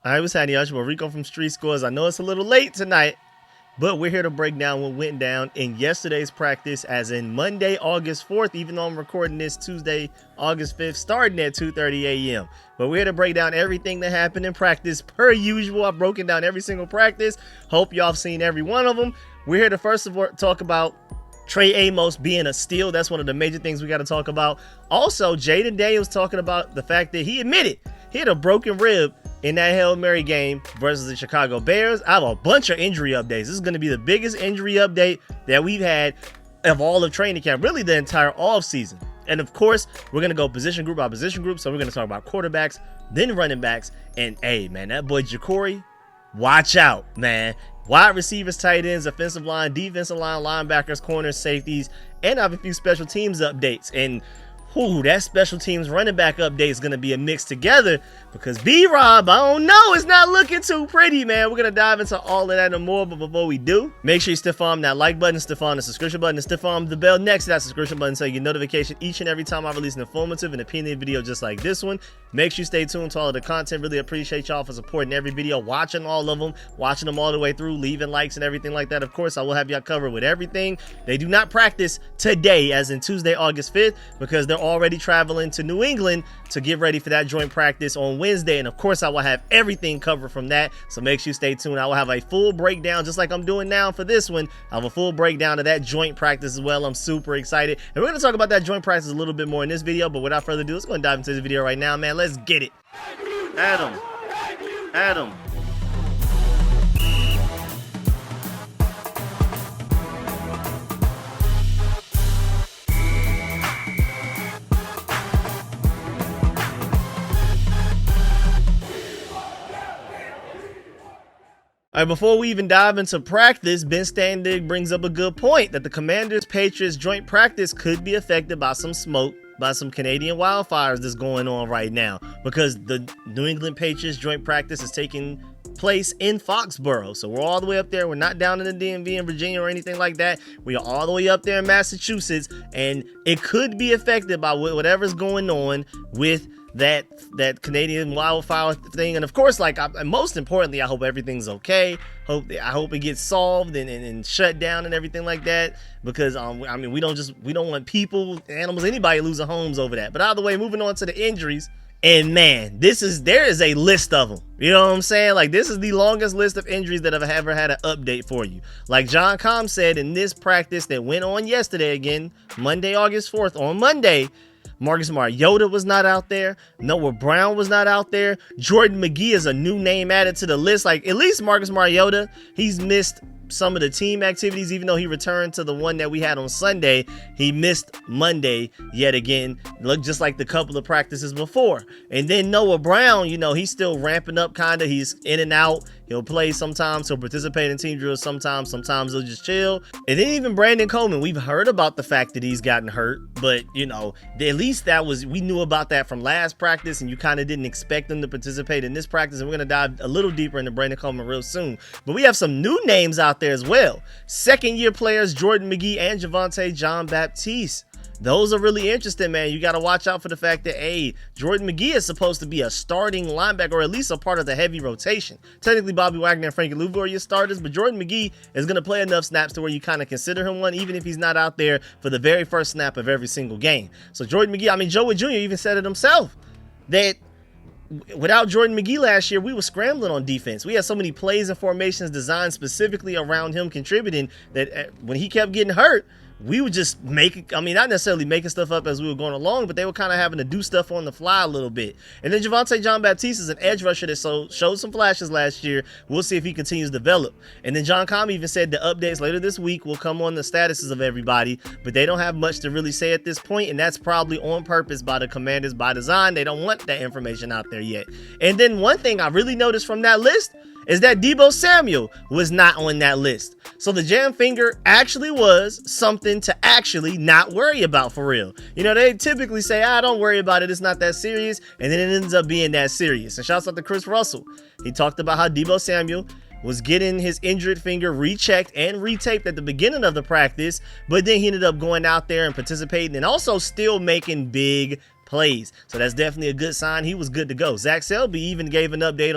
All right, what's happening, y'all? It's your boy Rico from StreetScores. I know it's a little late tonight, but we're here to break down what went down in yesterday's practice, as in Monday, August 4th, even though I'm recording this Tuesday, August 5th, starting at 2:30 a.m. But we're here to break down everything that happened in practice. Per usual, I've broken down every single practice. Hope y'all have seen every one of them. We're here to first of all talk about TREY AMOS being a steal. That's one of the major things we got to talk about. Also, Jaden Daniels talking about the fact that he admitted he had a broken rib in that Hail Mary game versus the Chicago Bears. I have a bunch of injury updates. This is going to be the biggest injury update that we've had of all of training camp, really the entire offseason. And of course, we're going to go position group by position group. So we're going to talk about quarterbacks, then running backs. And hey, man, that boy Jacory, watch out, man. Wide receivers, tight ends, offensive line, defensive line, linebackers, corners, safeties, and I have a few special teams updates. And that special teams running back update is going to be a mix together because B.Rob, I don't know, it's not looking too pretty, man. We're going to dive into all of that and more, but before we do, make sure you stiff arm that like button, stiff arm the subscription button, and stiff arm the bell next to that subscription button so you get notification each and every time I release an informative and opinion video just like this one. Make sure you stay tuned to all of the content. Really appreciate y'all for supporting every video, watching all of them, watching them all the way through, leaving likes and everything like that. Of course, I will have y'all covered with everything. They do not practice today, as in Tuesday, August 5th, because they're already traveling to New England to get ready for that joint practice on Wednesday. And of course, I will have everything covered from that. So make sure you stay tuned. I will have a full breakdown, just like I'm doing now for this one. I have a full breakdown of that joint practice as well. I'm super excited. And we're going to talk about that joint practice a little bit more in this video. But without further ado, let's go and dive into this video right now, man. Let's get it. Adam. All right, before we even dive into practice, Ben Standig brings up a good point that the Commanders-Patriots joint practice could be affected by some smoke, by some Canadian wildfires that's going on right now, because the New England Patriots joint practice is taking place in Foxborough. So we're all the way up there. We're not down in the DMV in Virginia or anything like that. We are all the way up there in Massachusetts, and it could be affected by whatever's going on with that Canadian wildfire thing. And of course, most importantly, I hope everything's okay. I hope it gets solved and shut down and everything like that, because I mean, we don't want people, animals, anybody losing homes over that. But either way, moving on to the injuries. And man, there is a list of them. You know what I'm saying? Like, this is the longest list of injuries that I've ever had an update for you. Like John Com said in this practice that went on yesterday, again, Monday, August 4th, on Monday, Marcus Mariota was not out there. Noah Brown was not out there. Jordan McGee is a new name added to the list. Like, at least Marcus Mariota, he's missed some of the team activities, even though he returned to the one that we had on Sunday. He missed Monday yet again, look just like the couple of practices before. And then Noah Brown, you know, he's still ramping up, kind of. He's in and out. He'll play sometimes, he'll participate in team drills sometimes he'll just chill. And then even Brandon Coleman, we've heard about the fact that he's gotten hurt, but you know, at least we knew about that from last practice, and you kind of didn't expect him to participate in this practice. And we're going to dive a little deeper into Brandon Coleman real soon. But we have some new names out there as well. Second-year players Jordan McGee and Javonte Jean-Baptiste. Those are really interesting, man. You got to watch out for the fact that, hey, Jordan McGee is supposed to be a starting linebacker, or at least a part of the heavy rotation. Technically, Bobby Wagner and Frankie Louvu are your starters, but Jordan McGee is going to play enough snaps to where you kind of consider him one, even if he's not out there for the very first snap of every single game. So Jordan McGee, I mean, Joey Jr. even said it himself, that without Jordan McGee last year, we were scrambling on defense. We had so many plays and formations designed specifically around him contributing that when he kept getting hurt, we would just not necessarily making stuff up as we were going along, but they were kind of having to do stuff on the fly a little bit. And then Javonte Jean-Baptiste is an edge rusher that showed some flashes last year. We'll see if he continues to develop. And then John Com even said the updates later this week will come on the statuses of everybody, but they don't have much to really say at this point, and that's probably on purpose by the Commanders by design. They don't want that information out there yet. And then one thing I really noticed from that list is that Deebo Samuel was not on that list. So the jam finger actually was something to actually not worry about for real. You know, they typically say, don't worry about it, it's not that serious, and then it ends up being that serious. And shouts out to Chris Russell. He talked about how Deebo Samuel was getting his injured finger rechecked and retaped at the beginning of the practice, but then he ended up going out there and participating and also still making big plays. So that's definitely a good sign. He was good to go. Zach Selby even gave an update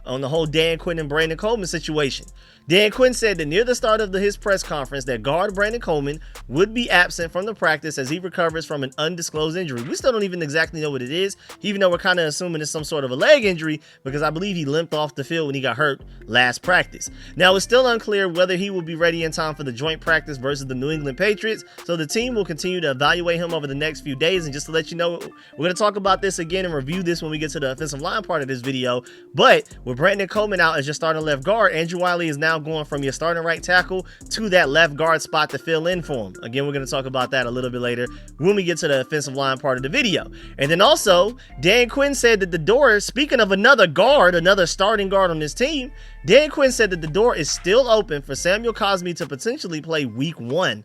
on the whole Dan Quinn and Brandon Coleman situation. Dan Quinn said that near the start of his press conference that guard Brandon Coleman would be absent from the practice as he recovers from an undisclosed injury. We still don't even exactly know what it is, even though we're kind of assuming it's some sort of a leg injury, because I believe he limped off the field when he got hurt last practice. Now, it's still unclear whether he will be ready in time for the joint practice versus the New England Patriots, so the team will continue to evaluate him over the next few days. And just to let you know, we're going to talk about this again and review this when we get to the offensive line part of this video, but with Brandon Coleman out as your starting left guard, Andrew Wiley is now going from your starting right tackle to that left guard spot to fill in for him. Again, we're going to talk about that a little bit later when we get to the offensive line part of the video. And then also, Dan Quinn said that the door, speaking of another guard, another starting guard on this team, Dan Quinn said that the door is still open for Samuel Cosmi to potentially play week 1.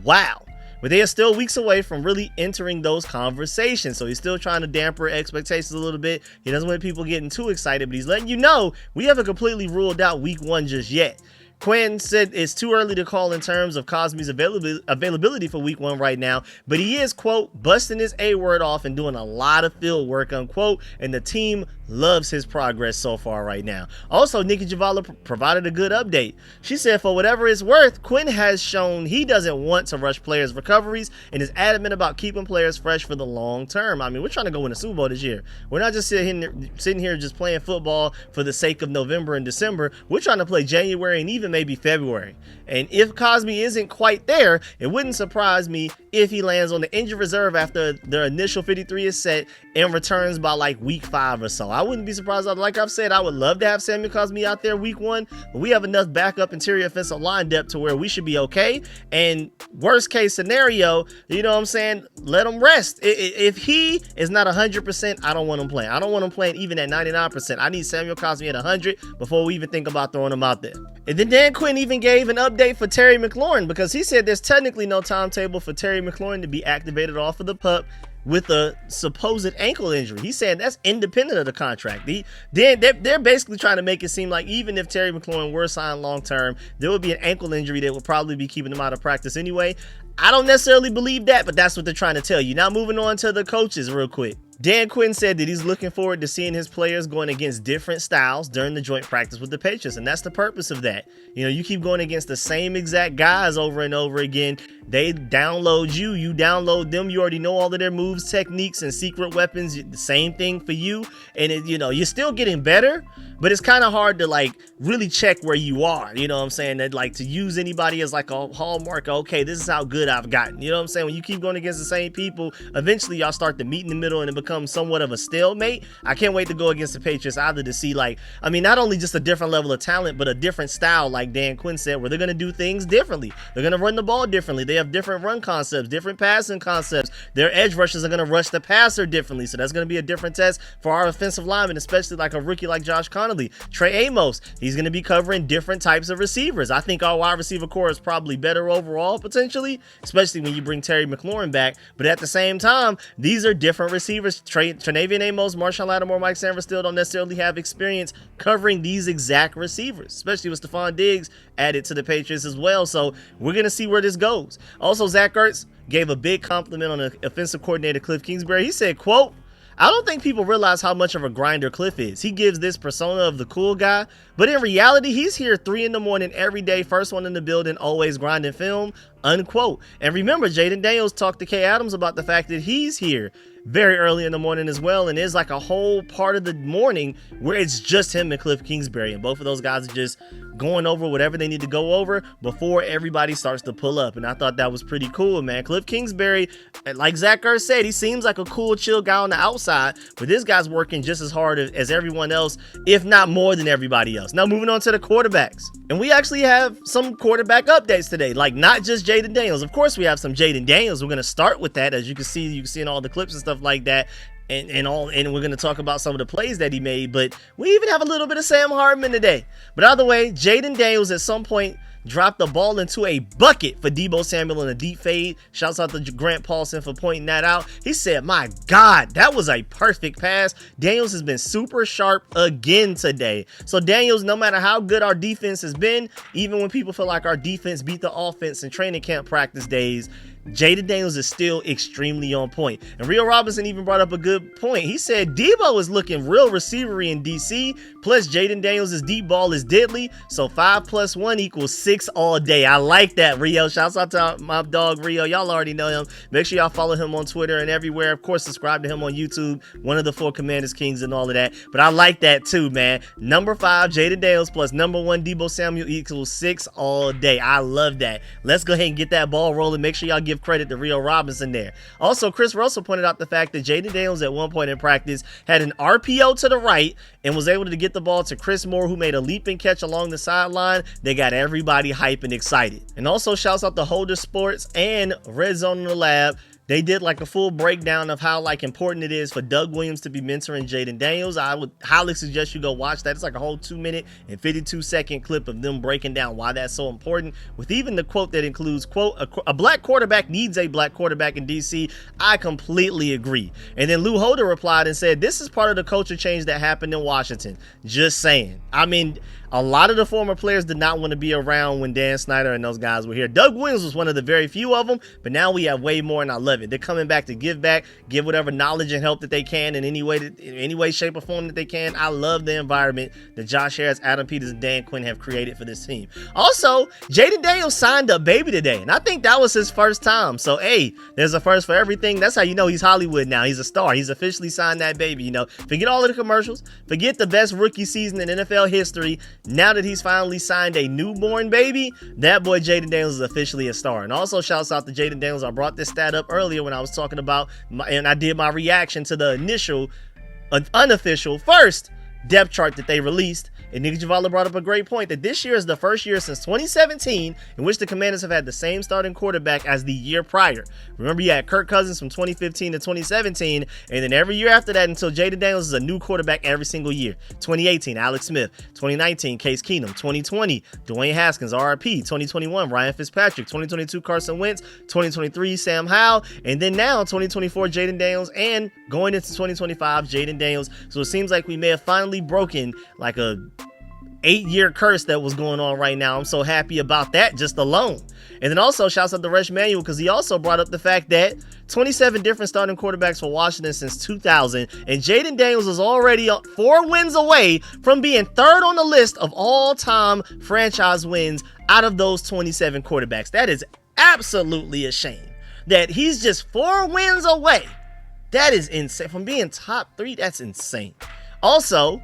Wow. But they are still weeks away from really entering those conversations. So he's still trying to damper expectations a little bit. He doesn't want people getting too excited, but he's letting you know we haven't completely ruled out week 1 just yet. Quinn said it's too early to call in terms of Cosmi's availability for week 1 right now, but he is, quote, busting his A-word off and doing a lot of field work, unquote, and the team loves his progress so far right now. Also, Nikki Javala provided a good update. She said for whatever it's worth, Quinn has shown he doesn't want to rush players' recoveries and is adamant about keeping players fresh for the long term. I mean, we're trying to go win a Super Bowl this year. We're not just sitting here just playing football for the sake of November and December. We're trying to play January and even maybe February. And if Cosmi isn't quite there, it wouldn't surprise me if he lands on the injured reserve after their initial 53 is set and returns by like week 5 or so. I wouldn't be surprised. Like I've said, I would love to have Samuel Cosmi out there week 1, but we have enough backup interior offensive line depth to where we should be okay. And worst case scenario, you know what I'm saying, let him rest. If he is not 100%, I don't want him playing. I don't want him playing even at 99%. I need Samuel Cosmi at 100 before we even think about throwing him out there. And then Dan Quinn even gave an update for Terry McLaurin, because he said there's technically no timetable for Terry McLaurin to be activated off of the PUP with a supposed ankle injury. He said that's independent of the contract. They're basically trying to make it seem like even if Terry McLaurin were signed long term, there would be an ankle injury that would probably be keeping him out of practice anyway. I don't necessarily believe that, but that's what they're trying to tell you. Now moving on to the coaches real quick. Dan Quinn said that he's looking forward to seeing his players going against different styles during the joint practice with the Patriots, and that's the purpose of that. You know, you keep going against the same exact guys over and over again. They download you, you download them. You already know all of their moves, techniques, and secret weapons. The same thing for you, and you're still getting better, but it's kind of hard to like really check where you are. You know what I'm saying? That like to use anybody as like a hallmark. Okay, this is how good I've gotten. You know what I'm saying? When you keep going against the same people, eventually y'all start to meet in the middle and it becomes somewhat of a stalemate. I can't wait to go against the Patriots either to see not only just a different level of talent, but a different style, like Dan Quinn said, where they're going to do things differently. They're going to run the ball differently. They have different run concepts, different passing concepts. Their edge rushers are going to rush the passer differently. So that's going to be a different test for our offensive linemen, especially like a rookie like Josh Connolly. TREY, he's going to be covering different types of receivers. I think our wide receiver core is probably better overall, potentially, especially when you bring Terry McLaurin back. But at the same time, these are different receivers. Trenavian Amos, Marshawn Lattimore, Mike Sanford still don't necessarily have experience covering these exact receivers, especially with Stephon Diggs added to the Patriots as well. So we're going to see where this goes. Also, Zach Ertz gave a big compliment on the offensive coordinator, Cliff Kingsbury. He said, quote, I don't think people realize how much of a grinder Cliff is. He gives this persona of the cool guy, but in reality, he's here 3 in the morning every day, first one in the building, always grinding film, unquote. And remember, Jaden Daniels talked to Kay Adams about the fact that he's here very early in the morning as well, and there's like a whole part of the morning where it's just him and Cliff Kingsbury, and both of those guys are just going over whatever they need to go over before everybody starts to pull up. And I thought that was pretty cool, man. Cliff Kingsbury, like Zach Ertz said, he seems like a cool, chill guy on the outside, but this guy's working just as hard as everyone else, if not more than everybody else. Now moving on to the quarterbacks, and we actually have some quarterback updates today, like not just Jaden Daniels. Of course we have some Jaden Daniels. We're going to start with that. As you can see in all the clips and stuff like that, and we're going to talk about some of the plays that he made, but we even have a little bit of Sam Hartman today. But either way, Jaden Daniels at some point dropped the ball into a bucket for Deebo Samuel in a deep fade. Shouts out to Grant Paulson for pointing that out. He said, my God, that was a perfect pass. Daniels has been super sharp again today. So Daniels, no matter how good our defense has been, even when people feel like our defense beat the offense in training camp practice days, Jaden Daniels is still extremely on point. And Rio Robinson even brought up a good point. He said Debo is looking real receivery in DC, plus Jaden Daniels' deep ball is deadly, so 5 + 1 = 6 all day. I like that, Rio. Shouts out to my dog Rio. Y'all already know him. Make sure y'all follow him on Twitter and everywhere. Of course, subscribe to him on YouTube, one of the 4 Commanders Kings and all of that. But I like that too, man. Number 5, Jaden Daniels plus number 1, Debo Samuel = 6 all day. I love that. Let's go ahead and get that ball rolling. Make sure y'all give credit to Rio Robinson there. Also, Chris Russell pointed out the fact that Jaden Daniels at one point in practice had an RPO to the right and was able to get the ball to Chris Moore, who made a leaping catch along the sideline. They got everybody hype and excited. And also shouts out to Holder Sports and Red Zone in the Lab. They did like a full breakdown of how like important it is for Doug Williams to be mentoring Jaden Daniels. I would highly suggest you go watch that. It's like a whole 2-minute and 52-second clip of them breaking down why that's so important, with even the quote that includes, quote, a black quarterback needs a black quarterback in DC. I completely agree. And then Lou Holder replied and said, this is part of the culture change that happened in Washington. Just saying. I mean, a lot of the former players did not want to be around when Dan Snyder and those guys were here. Doug Williams was one of the very few of them, but now we have way more, and I love it. They're coming back to give back, give whatever knowledge and help that they can in any way, shape, or form that they can. I love the environment that Josh Harris, Adam Peters, and Dan Quinn have created for this team. Also, Jaden Daniels signed a baby today, and I think that was his first time. So, hey, there's a first for everything. That's how you know he's Hollywood now. He's a star. He's officially signed that baby. You know, forget all of the commercials. Forget the best rookie season in NFL history. Now that he's finally signed a newborn baby, that boy Jaden Daniels is officially a star. And also shouts out to Jaden Daniels. I brought this stat up earlier when I was talking about and I did my reaction to the initial unofficial first depth chart that they released. And Nick Javala brought up a great point that this year is the first year since 2017 in which the Commanders have had the same starting quarterback as the year prior. Remember, you had Kirk Cousins from 2015 to 2017, and then every year after that until Jaden Daniels is a new quarterback every single year. 2018, Alex Smith. 2019, Case Keenum. 2020, Dwayne Haskins, RIP. 2021, Ryan Fitzpatrick. 2022, Carson Wentz. 2023, Sam Howell. And then now, 2024, Jaden Daniels. And going into 2025, Jaden Daniels. So it seems like we may have finally broken like a 8-year curse that was going on right now. I'm so happy about that just alone. And then also shouts out to Rush Manuel because he also brought up the fact that 27 different starting quarterbacks for Washington since 2000, and Jaden Daniels is already 4 wins away from being 3rd on the list of all-time franchise wins out of those 27 quarterbacks. That is absolutely a shame that he's just 4 wins away. That is insane. From being top 3, that's insane. Also,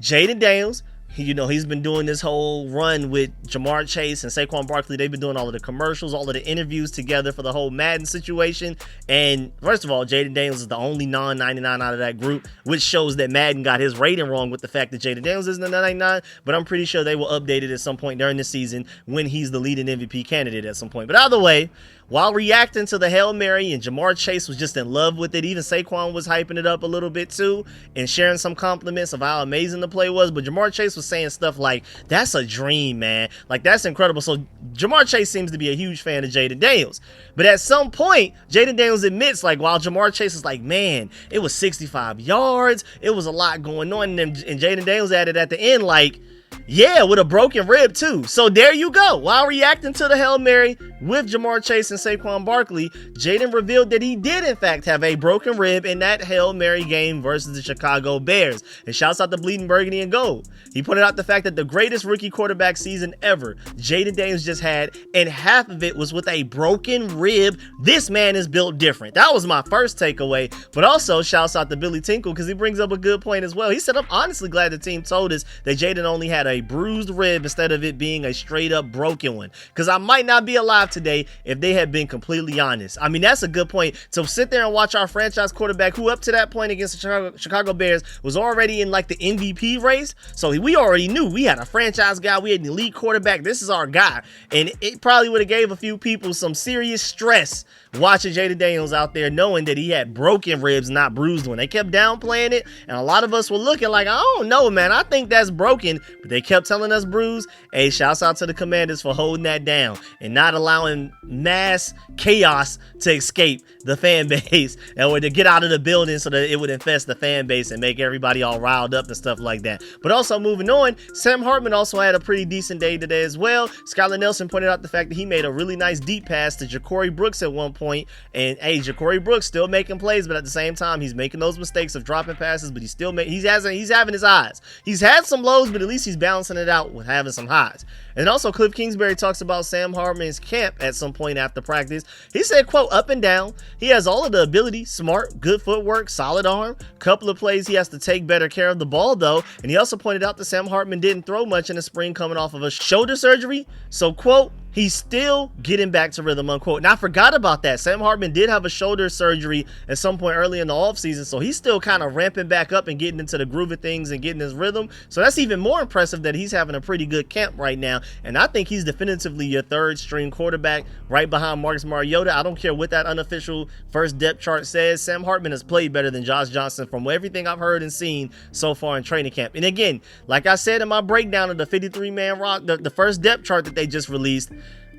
Jaden Daniels, he's been doing this whole run with Jamar Chase and Saquon Barkley. They've been doing all of the commercials, all of the interviews together for the whole Madden situation. And first of all, Jaden Daniels is the only non-99 out of that group, which shows that Madden got his rating wrong with the fact that Jaden Daniels isn't a 99. But I'm pretty sure they will update it at some point during the season when he's the leading MVP candidate at some point. But either way, while reacting to the Hail Mary, and Jamar Chase was just in love with it, even Saquon was hyping it up a little bit too and sharing some compliments of how amazing the play was. But Jamar Chase was saying stuff like, that's a dream, man. Like, that's incredible. So Jamar Chase seems to be a huge fan of Jaden Daniels. But at some point, Jaden Daniels admits, like, while Jamar Chase is like, man, it was 65 yards. It was a lot going on. And Jaden Daniels added at the end, like, yeah, with a broken rib too. So there you go. While reacting to the Hail Mary with Jamar Chase and Saquon Barkley, Jaden revealed that he did in fact have a broken rib in that Hail Mary game versus the Chicago Bears. And shouts out to Bleeding Burgundy and Gold. He pointed out the fact that the greatest rookie quarterback season ever Jaden Daniels just had, and half of it was with a broken rib. This man is built different. That was my first takeaway. But also shouts out to Billy Tinkle because he brings up a good point as well. He said, I'm honestly glad the team told us that Jaden only had a bruised rib instead of it being a straight up broken one, because I might not be alive today if they had been completely honest. I mean, that's a good point. To sit there and watch our franchise quarterback, who up to that point against the Chicago Bears was already in like the MVP race, so we already knew we had a franchise guy, we had an elite quarterback, this is our guy. And it probably would have gave a few people some serious stress watching Jaden Daniels out there knowing that he had broken ribs, not bruised one. They kept downplaying it, and a lot of us were looking like, I don't know, man, I think that's broken, but they kept telling us bruised. Hey, shouts out to the Commanders for holding that down and not allowing mass chaos to escape the fan base or to get out of the building so that it would infest the fan base and make everybody all riled up and stuff like that. But also moving on, Sam Hartman also had a pretty decent day today as well. Skylar Nelson pointed out the fact that he made a really nice deep pass to Ja'Cory Brooks at one point point. And hey, Ja'Cory Brooks still making plays, but at the same time, he's making those mistakes of dropping passes, but he's having his highs. He's had some lows, but at least he's balancing it out with having some highs. And also, Cliff Kingsbury talks about Sam Hartman's camp at some point after practice. He said, quote, up and down. He has all of the ability, smart, good footwork, solid arm. Couple of plays he has to take better care of the ball, though. And he also pointed out that Sam Hartman didn't throw much in the spring coming off of a shoulder surgery. So, quote, he's still getting back to rhythm, unquote. And I forgot about that. Sam Hartman did have a shoulder surgery at some point early in the offseason, so he's still kind of ramping back up and getting into the groove of things and getting his rhythm. So that's even more impressive that he's having a pretty good camp right now. And I think he's definitively your third string quarterback right behind Marcus Mariota. I don't care what that unofficial first depth chart says. Sam Hartman has played better than Josh Johnson from everything I've heard and seen so far in training camp. And again, like I said in my breakdown of the 53-man rock, the first depth chart that they just released,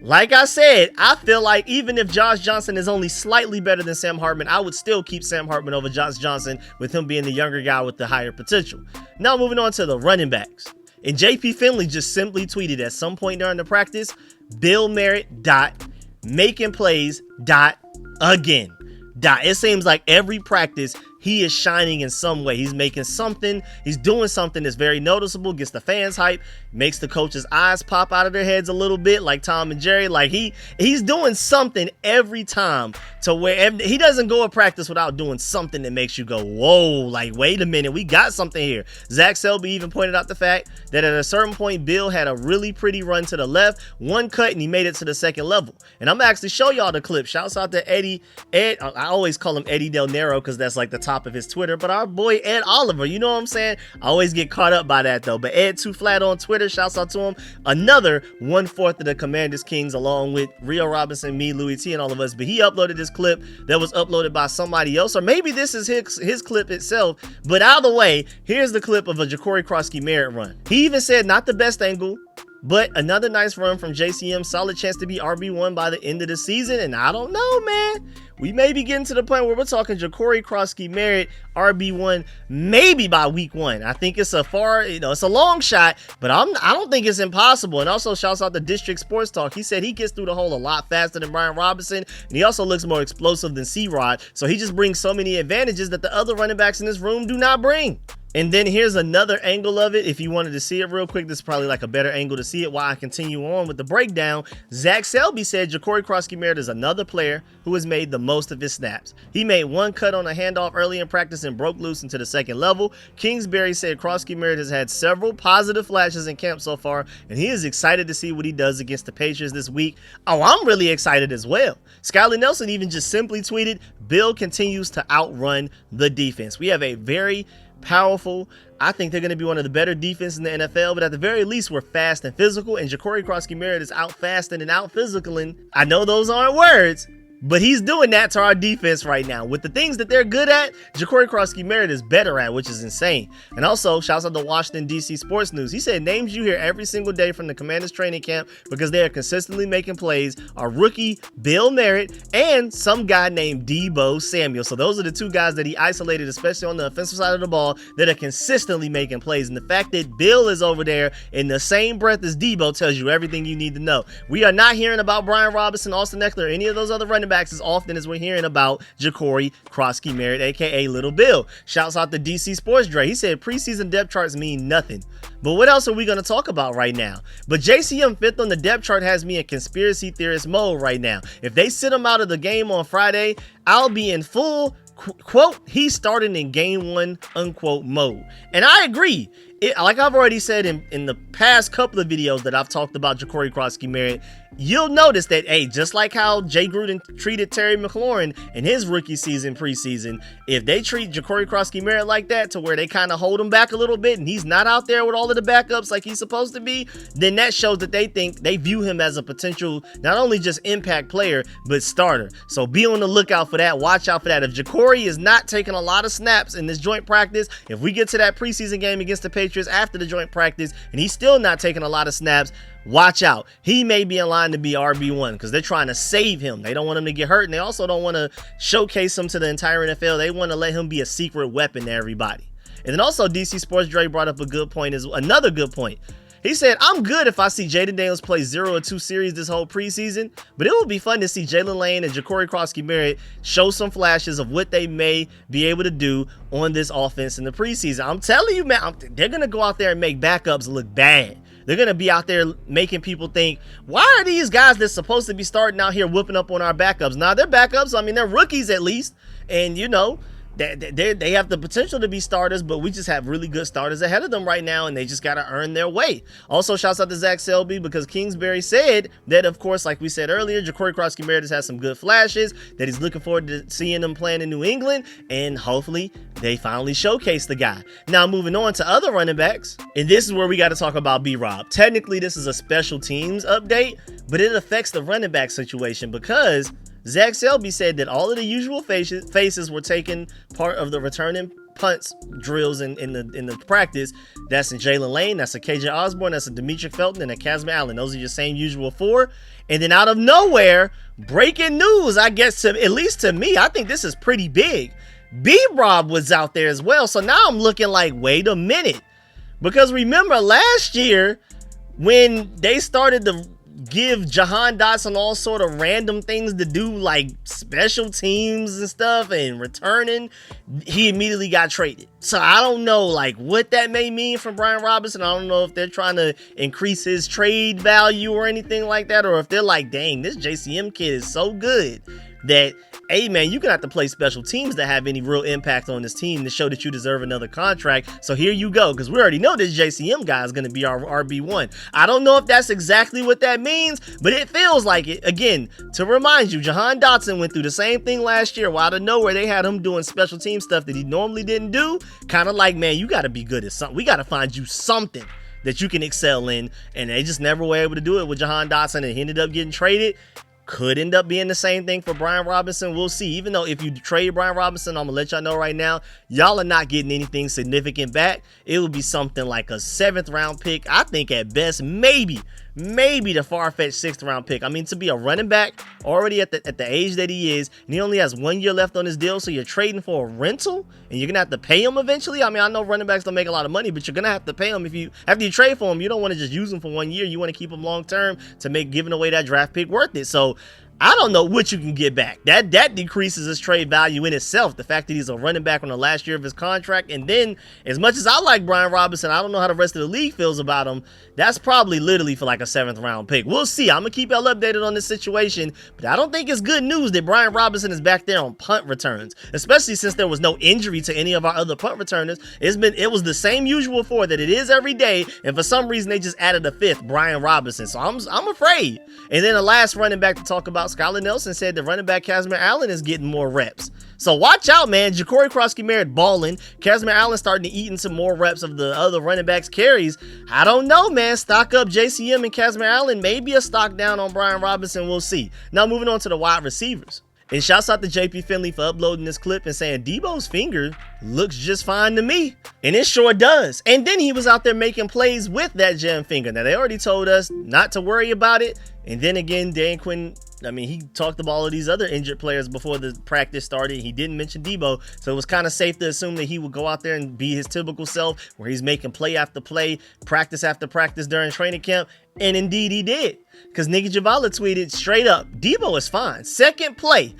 like I said, I feel like even if Josh Johnson is only slightly better than Sam Hartman, I would still keep Sam Hartman over Josh Johnson with him being the younger guy with the higher potential. Now moving on to the running backs. And JP Finley just simply tweeted at some point during the practice, Bill Merritt, making plays, again. It seems like every practice he is shining in some way. He's making something. He's doing something that's very noticeable, gets the fans hype, makes the coaches' eyes pop out of their heads a little bit like Tom and Jerry. Like he's doing something every time to where he doesn't go to practice without doing something that makes you go, whoa, like, wait a minute, we got something here. Zach Selby even pointed out the fact that at a certain point, Bill had a really pretty run to the left, one cut, and he made it to the second level. And I'm actually show y'all the clip. Shouts out to Ed. I always call him Eddie Del Nero because that's like the top of his Twitter, but our boy Ed Oliver, you know what I'm saying? I always get caught up by that though. But Ed Too Flat on Twitter, shouts out to him. Another 1/4 of the Commanders Kings, along with Rio Robinson, me, Louis T, and all of us. But he uploaded this clip that was uploaded by somebody else, or maybe this is his clip itself. But either way, here's the clip of a Ja'Cory Krosky-Merritt run. He even said not the best angle, but another nice run from JCM. Solid chance to be RB1 by the end of the season. And I don't know, man. We may be getting to the point where we're talking Ja'Cory Krosky-Merritt RB1 maybe by week 1. I think it's a it's a long shot, but I don't think it's impossible. And also shouts out to District Sports Talk. He said he gets through the hole a lot faster than Brian Robinson, and he also looks more explosive than C-Rod. So he just brings so many advantages that the other running backs in this room do not bring. And then here's another angle of it. If you wanted to see it real quick, this is probably like a better angle to see it while I continue on with the breakdown. Zach Selby said Ja'Cory Krosky-Merritt is another player who has made the most of his snaps. He made one cut on a handoff early in practice and broke loose into the second level. Kingsbury said Krosky-Merritt has had several positive flashes in camp so far, and he is excited to see what he does against the Patriots this week. Oh, I'm really excited as well. Skylar Nelson even just simply tweeted, Bill continues to outrun the defense. We have a very powerful, I think they're going to be one of the better defenses in the NFL, but at the very least, we're fast and physical, and Ja'Cory Krosky-Merritt is out fasting and out physicaling. I know those aren't words, but he's doing that to our defense right now. With the things that they're good at, Ja'Cory Krosky-Merritt is better at, which is insane. And also, shouts out to Washington, D.C. Sports News. He said names you hear every single day from the Commanders training camp because they are consistently making plays are rookie Bill Merritt and some guy named Deebo Samuel. So those are the two guys that he isolated, especially on the offensive side of the ball, that are consistently making plays. And the fact that Bill is over there in the same breath as Deebo tells you everything you need to know. We are not hearing about Brian Robinson, Austin Eckler, or any of those other running backs as often as we're hearing about Ja'Cory Krosky-Merritt, aka Little Bill. Shouts out to DC Sports Dre. He said preseason depth charts mean nothing. But what else are we going to talk about right now? But JCM 5th on the depth chart has me in conspiracy theorist mode right now. If they sit him out of the game on Friday, I'll be in full quote, he's starting in game 1 unquote mode. And I agree. Like I've already said in the past couple of videos that I've talked about Ja'Cory Krosky-Merritt, you'll notice that, hey, just like how Jay Gruden treated Terry McLaurin in his rookie season preseason, if they treat Ja'Cory Krosky-Merritt like that to where they kind of hold him back a little bit and he's not out there with all of the backups like he's supposed to be, then that shows that they view him as a potential, not only just impact player, but starter. So be on the lookout for that. Watch out for that. If Ja'Cory is not taking a lot of snaps in this joint practice, if we get to that preseason game against the Patriots after the joint practice and he's still not taking a lot of snaps, watch out. He may be in line to be RB1 because they're trying to save him. They don't want him to get hurt, and they also don't want to showcase him to the entire NFL. They want to let him be a secret weapon to everybody. And then also DC Sports Dre brought up another good point. He said, I'm good if I see Jaden Daniels play 0 or 2 series this whole preseason, but it will be fun to see Jalen Lane and Ja'Cory Crosskey-Merritt show some flashes of what they may be able to do on this offense in the preseason. I'm telling you, man, they're going to go out there and make backups look bad. They're going to be out there making people think, why are these guys that's supposed to be starting out here whooping up on our backups? Now, they're backups. I mean, they're rookies at least. And, you know, they have the potential to be starters, but we just have really good starters ahead of them right now, and they just got to earn their way. Also, shouts out to Zach Selby, because Kingsbury said that, of course, like we said earlier, Ja'Cory Crosskey-Merritt has had some good flashes, that he's looking forward to seeing them playing in New England, and hopefully they finally showcase the guy. Now, moving on to other running backs, and this is where we got to talk about B.Rob. Technically, this is a special teams update, but it affects the running back situation, because Zach Selby said that all of the usual faces were taking part of the returning punts drills in the practice. That's in Jalen Lane, that's a KJ Osborne, that's a Demetric Felton, and a Casman Allen. Those are your same usual 4. And then out of nowhere, breaking news, I guess, at least to me, I think this is pretty big. B.Rob was out there as well. So now I'm looking like, wait a minute. Because remember last year when they started to give Jahan Dotson all sort of random things to do, like special teams and stuff and returning, he immediately got traded. So I don't know like what that may mean for Brian Robinson. I don't know if they're trying to increase his trade value or anything like that, or if they're like, dang, this JCM kid is so good that, hey man, you're gonna have to play special teams to have any real impact on this team to show that you deserve another contract. So here you go, because we already know this JCM guy is gonna be our RB1. I don't know if that's exactly what that means, but it feels like it. Again, to remind you, Jahan Dotson went through the same thing last year, where out of nowhere they had him doing special team stuff that he normally didn't do. Kind of like, man, you gotta be good at something. We gotta find you something that you can excel in, and they just never were able to do it with Jahan Dotson, and he ended up getting traded. Could end up being the same thing for Brian Robinson. We'll see. Even though if you trade Brian Robinson, I'm gonna let y'all know right now, y'all are not getting anything significant back. It would be something like a 7th round pick. I think at best, maybe the far-fetched 6th round pick. I mean, to be a running back already at the age that he is, and he only has 1 year left on his deal, so you're trading for a rental, and you're gonna have to pay him eventually. I mean, I know running backs don't make a lot of money, but you're gonna have to pay him after you trade for him. You don't want to just use him for 1 year. You want to keep him long term to make giving away that draft pick worth it. So I don't know what you can get back. That decreases his trade value in itself. The fact that he's a running back on the last year of his contract. And then, as much as I like Brian Robinson, I don't know how the rest of the league feels about him. That's probably literally for like a 7th round pick. We'll see. I'm going to keep y'all updated on this situation. But I don't think it's good news that Brian Robinson is back there on punt returns. Especially since there was no injury to any of our other punt returners. It was the same usual 4 that it is every day. And for some reason, they just added a 5th, Brian Robinson. So I'm afraid. And then the last running back to talk about, Skylar Nelson said the running back Casman Allen is getting more reps. So watch out, man. Ja'Cory Crosskey-Merritt balling. Casman Allen starting to eat into more reps of the other running backs' carries. I don't know, man. Stock up JCM and Casman Allen. Maybe a stock down on Brian Robinson. We'll see. Now moving on to the wide receivers. And shouts out to JP Finley for uploading this clip and saying Debo's finger looks just fine to me. And it sure does. And then he was out there making plays with that jam finger. Now, they already told us not to worry about it. And then again, Dan Quinn, I mean, he talked about all of these other injured players before the practice started. He didn't mention Debo, so it was kind of safe to assume that he would go out there and be his typical self, where he's making play after play, practice after practice during training camp. And indeed he did, because Nicky Javala tweeted straight up, Debo is fine. Second play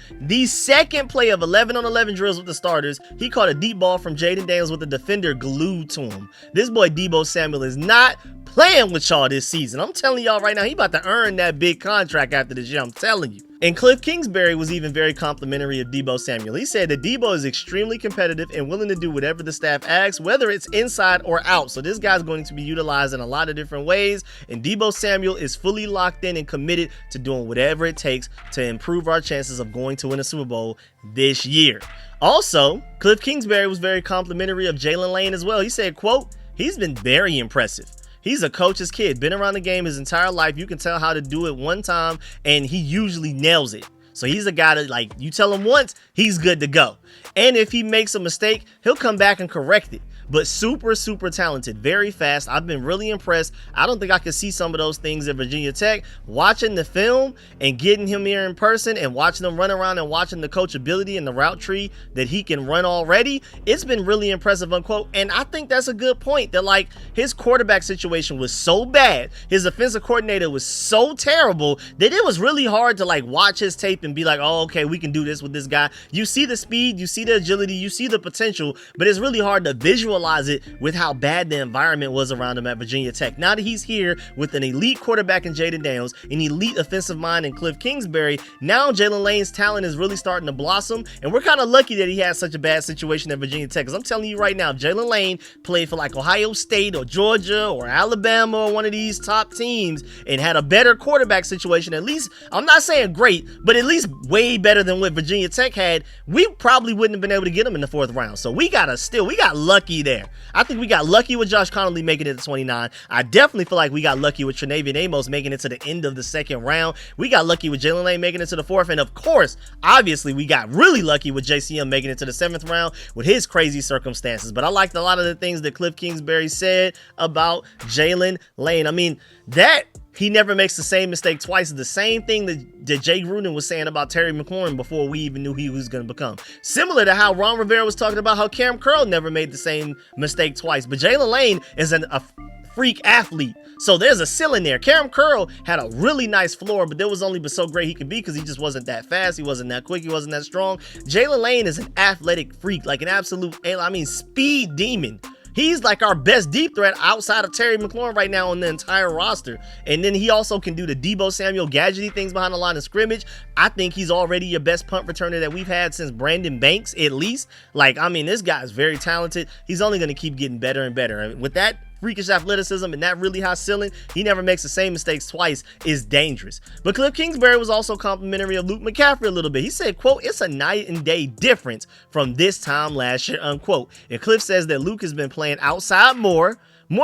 of 11 on 11 drills with the starters, he caught a deep ball from Jaden Daniels with the defender glued to him. This boy Debo Samuel is not playing with y'all this season. I'm telling y'all right now, he about to earn that big contract after this year. I'm telling you. And Cliff Kingsbury was even very complimentary of Debo Samuel. He said that Debo is extremely competitive and willing to do whatever the staff asks, whether it's inside or out. So this guy's going to be utilized in a lot of different ways. And Debo Samuel is fully locked in and committed to doing whatever it takes to improve our chances of going to win a Super Bowl this year. Also, Cliff Kingsbury was very complimentary of Jalen Lane as well. He said, quote, he's been very impressive. He's a coach's kid, been around the game his entire life. You can tell how to do it one time, and he usually nails it. So he's a guy that, like, you tell him once, he's good to go. And if he makes a mistake, he'll come back and correct it. but super, super talented, very fast. I've been really impressed. I don't think I could see some of those things at Virginia Tech. Watching the film and getting him here in person and watching him run around and watching the coachability and the route tree that he can run already, it's been really impressive, unquote. And I think that's a good point, that like his quarterback situation was so bad, his offensive coordinator was so terrible, that it was really hard to like watch his tape and be like, oh, okay, we can do this with this guy. You see the speed, you see the agility, you see the potential, but it's really hard to visualize it with how bad the environment was around him at Virginia Tech. Now that he's here with an elite quarterback in Jaden Daniels, an elite offensive mind in Cliff Kingsbury, now Jalen Lane's talent is really starting to blossom, and we're kind of lucky that he has such a bad situation at Virginia Tech, because I'm telling you right now, if Jalen Lane played for like Ohio State or Georgia or Alabama or one of these top teams and had a better quarterback situation, at least, I'm not saying great, but at least way better than what Virginia Tech had, we probably wouldn't have been able to get him in the 4th round. So we got lucky there. I think we got lucky with Josh Connolly making it to 29. I definitely feel like we got lucky with Trenavian Amos making it to the end of the 2nd round. We got lucky with Jalen Lane making it to the 4th. And of course, obviously, we got really lucky with JCM making it to the 7th round with his crazy circumstances. But I liked a lot of the things that Cliff Kingsbury said about Jalen Lane. I mean, that he never makes the same mistake twice is the same thing that Jay Gruden was saying about Terry McLaurin before we even knew he was going to become. Similar to how Ron Rivera was talking about how Cam Curl never made the same mistake twice. But Jalen Lane is a freak athlete. So there's a ceiling there. Cam Curl had a really nice floor, but there was only but so great he could be because he just wasn't that fast. He wasn't that quick. He wasn't that strong. Jalen Lane is an athletic freak, like an absolute, speed demon. He's like our best deep threat outside of Terry McLaurin right now on the entire roster. And then he also can do the Deebo Samuel gadgety things behind the line of scrimmage. I think he's already your best punt returner that we've had since Brandon Banks, at least. This guy's very talented. He's only going to keep getting better and better. And with that freakish athleticism and that really high ceiling, he never makes the same mistakes twice, is dangerous. But Cliff Kingsbury was also complimentary of Luke McCaffrey a little bit. He said, quote, "It's a night and day difference from this time last year," unquote. And Cliff says that Luke has been playing outside more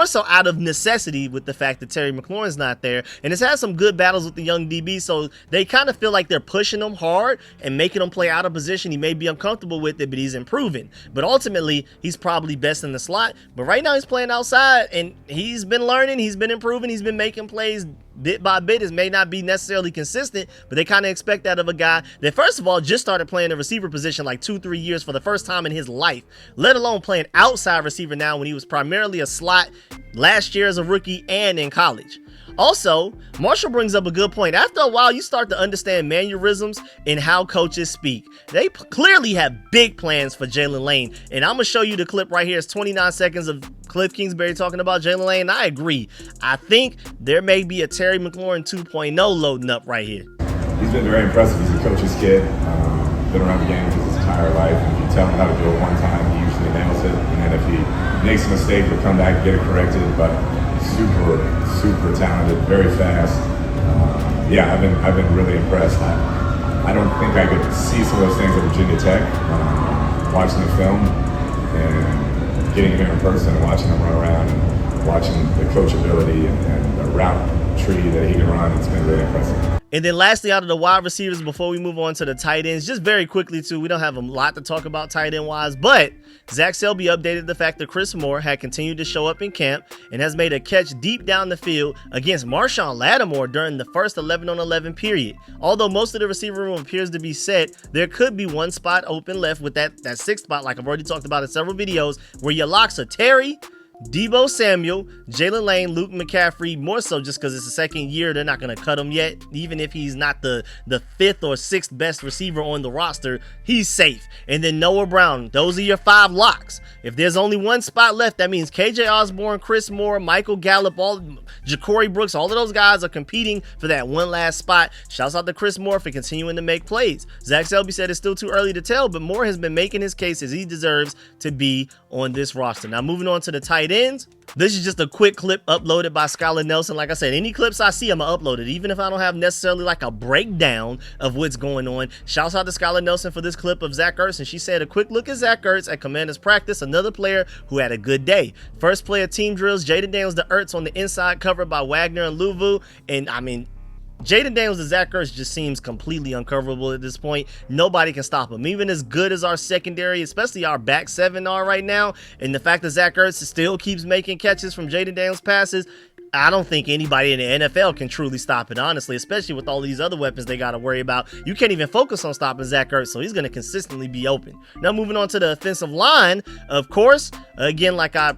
so out of necessity with the fact that Terry McLaurin's not there, and has had some good battles with the young DB, so they kind of feel like they're pushing him hard and making him play out of position. He may be uncomfortable with it, but he's improving. But ultimately, he's probably best in the slot. But right now, he's playing outside, and he's been learning, he's been improving, he's been making plays bit by bit. It may not be necessarily consistent, but they kind of expect that of a guy that, first of all, just started playing the receiver position like 2-3 years for the first time in his life, let alone playing outside receiver now when he was primarily a slot last year as a rookie and in college. Also, Marshall brings up a good point. After a while, you start to understand mannerisms and how coaches speak. They clearly have big plans for Jalen Lane, and I'm going to show you the clip right here. It's 29 seconds of Cliff Kingsbury talking about Jalen Lane, and I agree. I think there may be a Terry McLaurin 2.0 loading up right here. He's been very impressive. He's a coach's kid. Been around the game his entire life. If you tell him how to do it one time, he usually nails it. And then if he makes a mistake, he'll come back and get it corrected. But super talented, very fast. I've been really impressed. I don't think I could see some of those things at Virginia Tech. Watching the film and getting here in person and watching him run around and watching the coachability and the route tree that he can run, it's been really impressive. And then lastly, out of the wide receivers, before we move on to the tight ends, just very quickly too, we don't have a lot to talk about tight end wise, but Zach Selby updated the fact that Chris Moore had continued to show up in camp and has made a catch deep down the field against Marshawn Lattimore during the first 11-on-11 period. Although most of the receiver room appears to be set, there could be one spot open left with that 6th spot, like I've already talked about in several videos, where your locks are Terry, Deebo Samuel, Jalen Lane, Luke McCaffrey, more so just because it's the second year. They're not going to cut him yet. Even if he's not the 5th or 6th best receiver on the roster, he's safe. And then Noah Brown. Those are your 5 locks. If there's only one spot left, that means KJ Osborne, Chris Moore, Michael Gallup, Ja'Cory Brooks, all of those guys are competing for that one last spot. Shouts out to Chris Moore for continuing to make plays. Zach Selby said it's still too early to tell, but Moore has been making his case as he deserves to be on this roster. Now, moving on to the tight ends. This is just a quick clip uploaded by Skylar Nelson. Like I said, any clips I see, I'm going to upload it, even if I don't have necessarily like a breakdown of what's going on. Shouts out to Skylar Nelson for this clip of Zach Ertz, and she said, "A quick look at Zach Ertz at Commanders practice, another player who had a good day. First play of team drills, Jaden Daniels to Ertz on the inside, covered by Wagner and Luvu." And I mean, Jaden Daniels and Zach Ertz just seems completely uncoverable at this point. Nobody can stop him. Even as good as our secondary, especially our back seven are right now, and the fact that Zach Ertz still keeps making catches from Jaden Daniels passes, I don't think anybody in the NFL can truly stop it, honestly, especially with all these other weapons they got to worry about. You can't even focus on stopping Zach Ertz, so he's going to consistently be open. Now, moving on to the offensive line, of course, again, like I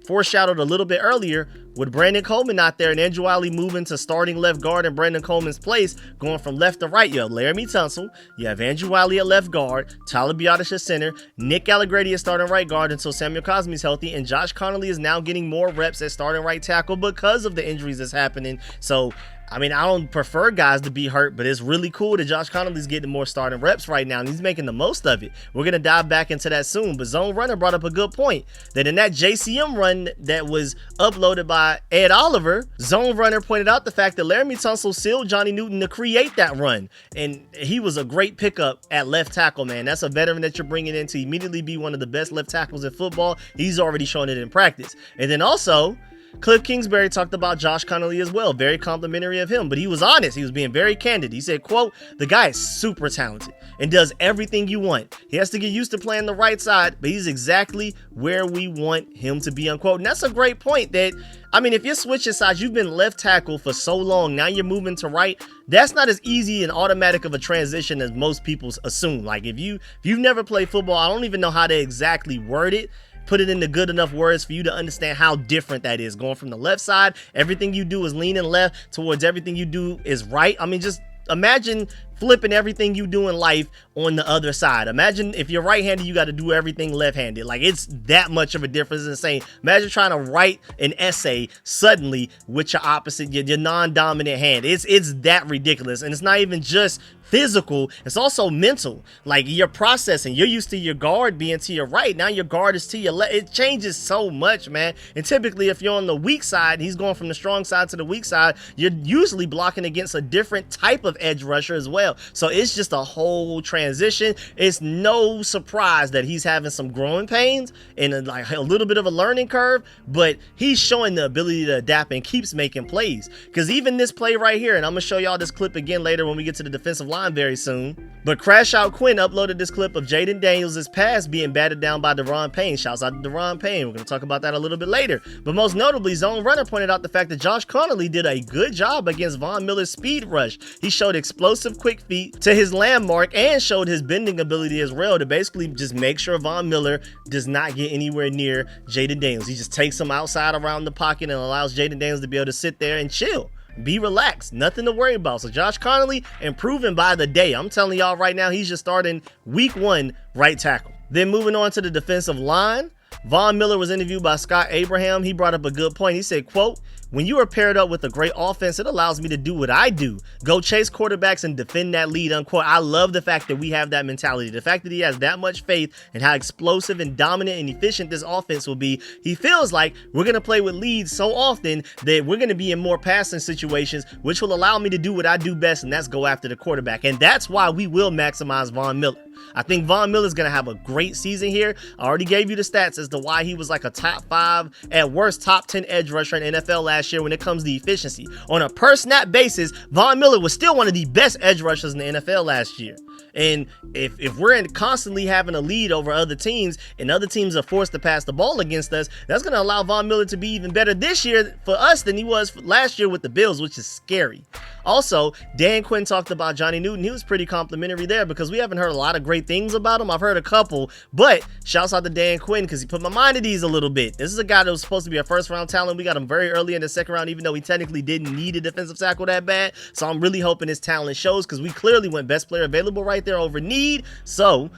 foreshadowed a little bit earlier, with Brandon Coleman out there and Andrew Wiley moving to starting left guard in Brandon Coleman's place, going from left to right, you have Laramie Tunsil, you have Andrew Wiley at left guard, Tyler Biadasz at center, Nick Allegretti at starting right guard until Samuel Cosme's healthy, and Josh Connolly is now getting more reps at starting right tackle because of the injuries that's happening. So, I mean, I don't prefer guys to be hurt, but it's really cool that Josh Connolly's getting more starting reps right now, and he's making the most of it. We're going to dive back into that soon, but Zone Runner brought up a good point, that in that JCM run that was uploaded by Ed Oliver, Zone Runner pointed out the fact that Laramie Tunsil sealed Johnny Newton to create that run, and he was a great pickup at left tackle, man. That's a veteran that you're bringing in to immediately be one of the best left tackles in football. He's already shown it in practice. And then also, Cliff Kingsbury talked about Josh Connolly as well, very complimentary of him, but he was honest. He was being very candid. He said, quote, "The guy is super talented and does everything you want. He has to get used to playing the right side, but he's exactly where we want him to be," unquote. And that's a great point that, I mean, if you're switching sides, you've been left tackle for so long, now you're moving to right, that's not as easy and automatic of a transition as most people assume. Like if you've never played football, I don't even know how to exactly word it. Put it into good enough words for you to understand how different that is. Going from the left side, everything you do is leaning left, towards everything you do is right. I mean, just imagine flipping everything you do in life on the other side. Imagine if you're right-handed, you got to do everything left-handed. Like, it's that much of a difference. It's insane. Imagine trying to write an essay suddenly with your opposite, your non-dominant hand. It's that ridiculous. And it's not even just physical, it's also mental. Like, you're processing, you're used to your guard being to your right, now your guard is to your left. It changes so much, man. And typically if you're on the weak side, he's going from the strong side to the weak side, you're usually blocking against a different type of edge rusher as well. So it's just a whole transition. It's no surprise that he's having some growing pains and a little bit of a learning curve, but he's showing the ability to adapt and keeps making plays. Because even this play right here, and I'm gonna show y'all this clip again later when we get to the defensive line very soon, but Crash Out Quinn uploaded this clip of Jaden Daniels' pass being batted down by Deron Payne. Shouts out to Deron Payne. We're going to talk about that a little bit later. But most notably, Zone Runner pointed out the fact that Josh Connolly did a good job against Von Miller's speed rush. He showed explosive quick feet to his landmark and showed his bending ability as well to basically just make sure Von Miller does not get anywhere near Jaden Daniels. He just takes him outside around the pocket and allows Jaden Daniels to be able to sit there and chill. Be relaxed, nothing to worry about. So Josh Connolly improving by the day. I'm telling y'all right now, he's just starting week 1 right tackle. Then moving on to the defensive line, Von Miller was interviewed by Scott Abraham. He brought up a good point. He said, quote, "When you are paired up with a great offense, it allows me to do what I do. Go chase quarterbacks and defend that lead," unquote. I love the fact that we have that mentality. The fact that he has that much faith in how explosive and dominant and efficient this offense will be. He feels like we're going to play with leads so often that we're going to be in more passing situations, which will allow me to do what I do best, and that's go after the quarterback. And that's why we will maximize Von Miller. I think Von Miller is going to have a great season here. I already gave you the stats as to why he was like a top 5, at worst top 10 edge rusher in NFL last year when it comes to efficiency. On a per snap basis, Von Miller was still one of the best edge rushers in the NFL last year. And if we're constantly having a lead over other teams and other teams are forced to pass the ball against us, that's going to allow Von Miller to be even better this year for us than he was last year with the Bills, which is scary. Also, Dan Quinn talked about Johnny Newton. He was pretty complimentary there because we haven't heard a lot of great things about him. I've heard a couple, but shouts out to Dan Quinn because he put my mind at ease a little bit. This is a guy that was supposed to be a first-round talent. We got him very early in the second round, even though he technically didn't need a defensive tackle that bad. So I'm really hoping his talent shows because we clearly went best player available right there over need. So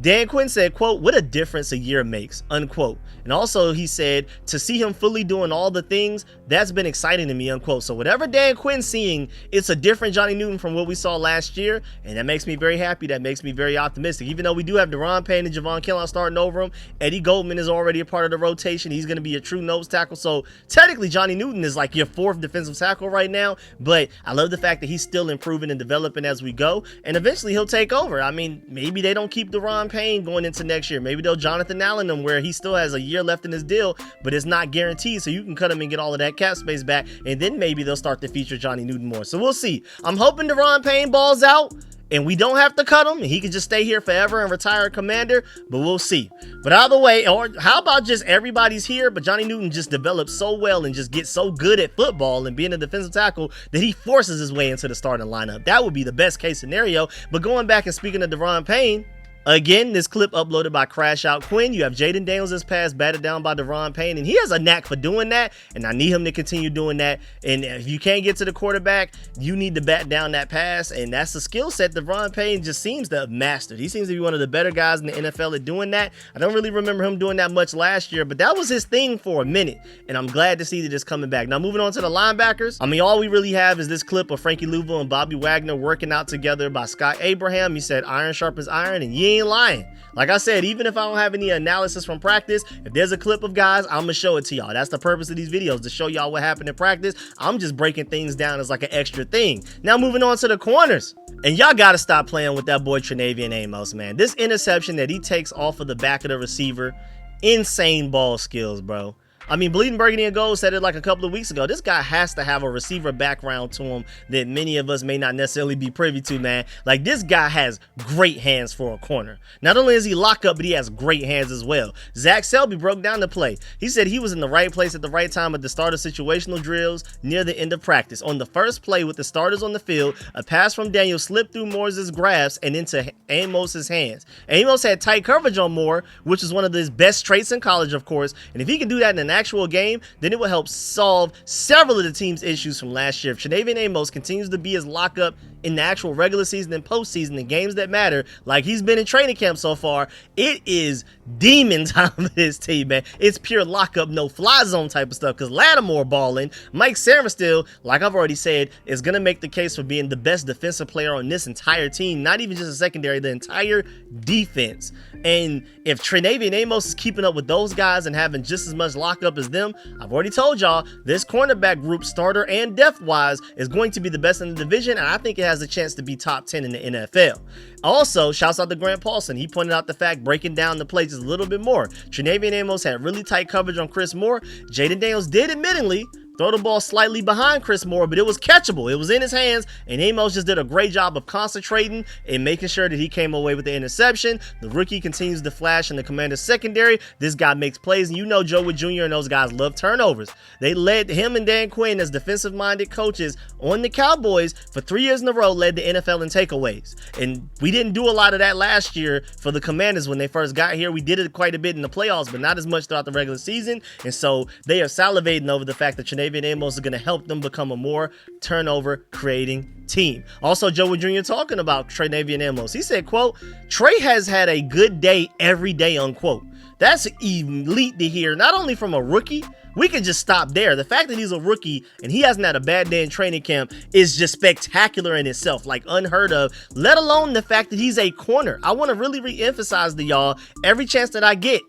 Dan Quinn said, quote, "What a difference a year makes," unquote. And also he said, to see him fully doing all the things, that's been exciting to me, unquote. So whatever Dan Quinn's seeing, it's a different Johnny Newton from what we saw last year. And that makes me very happy. That makes me very optimistic. Even though we do have Deron Payne and Javon Killon starting over him, Eddie Goldman is already a part of the rotation. He's going to be a true nose tackle. So technically Johnny Newton is like your 4th defensive tackle right now. But I love the fact that he's still improving and developing as we go. And eventually he'll take over. I mean, maybe they don't keep Deron Deron Payne going into next year. Maybe they'll Jonathan Allen him where he still has a year left in his deal, but it's not guaranteed, so you can cut him and get all of that cap space back, and then maybe they'll start to feature Johnny Newton more. So we'll see. I'm hoping Deron Payne balls out and we don't have to cut him, and he can just stay here forever and retire a Commander, but we'll see. But either way, or how about just everybody's here, but Johnny Newton just develops so well and just gets so good at football and being a defensive tackle that he forces his way into the starting lineup. That would be the best case scenario. But going back and speaking of Deron Payne, again, this clip uploaded by CashApp Quinn. You have Jaden Daniels' pass batted down by Deron Payne, and he has a knack for doing that, and I need him to continue doing that. And if you can't get to the quarterback, you need to bat down that pass, and that's the skill set Deron Payne just seems to have mastered. He seems to be one of the better guys in the NFL at doing that. I don't really remember him doing that much last year, but that was his thing for a minute, and I'm glad to see that it's coming back. Now, moving on to the linebackers. I mean, all we really have is this clip of Frankie Louisville and Bobby Wagner working out together by Scott Abraham. He said, iron sharpens iron, and you ain't lying. Like I said, even if I don't have any analysis from practice, if there's a clip of guys, I'm gonna show it to y'all. That's the purpose of these videos, to show y'all what happened in practice. I'm just breaking things down as like an extra thing. Now moving on to the corners. And y'all gotta stop playing with that boy TREY AMOS, man. This interception that he takes off of the back of the receiver, insane ball skills, bro. I mean, Bleeding Burgundy and Gold said it like a couple of weeks ago. This guy has to have a receiver background to him that many of us may not necessarily be privy to, man. Like, this guy has great hands for a corner. Not only is he lock up, but he has great hands as well. Zach Selby broke down the play. He said he was in the right place at the right time at the start of situational drills near the end of practice. On the first play with the starters on the field, a pass from Daniel slipped through Moore's grasp and into Amos's hands. Amos had tight coverage on Moore, which is one of his best traits in college, of course. And if he can do that in an actual game, then it will help solve several of the team's issues from last year. If TREY AMOS continues to be his lockup in the actual regular season and postseason, in games that matter, like he's been in training camp so far, it is demon time for this team, man. It's pure lockup, no fly zone type of stuff, because Lattimore balling, Mike Sarenstill, like I've already said, is going to make the case for being the best defensive player on this entire team, not even just a secondary, the entire defense. And if TREY AMOS is keeping up with those guys and having just as much lockup as them, I've already told y'all, this cornerback group, starter and depth-wise, is going to be the best in the division, and I think it has a chance to be top 10 in the NFL. Also, shouts out to Grant Paulson. He pointed out the fact, breaking down the plays just a little bit more. TREY AMOS had really tight coverage on Chris Moore. Jaden Daniels did admittedly throw the ball slightly behind Chris Moore, but it was catchable. It was in his hands, and Amos just did a great job of concentrating and making sure that he came away with the interception. The rookie continues to flash in the Commanders secondary. This guy makes plays, and you know Joe Wood Jr. and those guys love turnovers. They led him and Dan Quinn as defensive-minded coaches on the Cowboys for 3 years in a row, led the NFL in takeaways. And we didn't do a lot of that last year for the Commanders when they first got here. We did it quite a bit in the playoffs, but not as much throughout the regular season. And so they are salivating over the fact that TREY Amos is going to help them become a more turnover creating team. Also, Joe Wood Jr. talking about TREY Amos. He said, quote, Trey has had a good day every day, unquote. That's elite to hear, not only from a rookie. We can just stop there. The fact that he's a rookie and he hasn't had a bad day in training camp is just spectacular in itself, like unheard of, let alone the fact that he's a corner. I want to really re-emphasize to y'all every chance that I get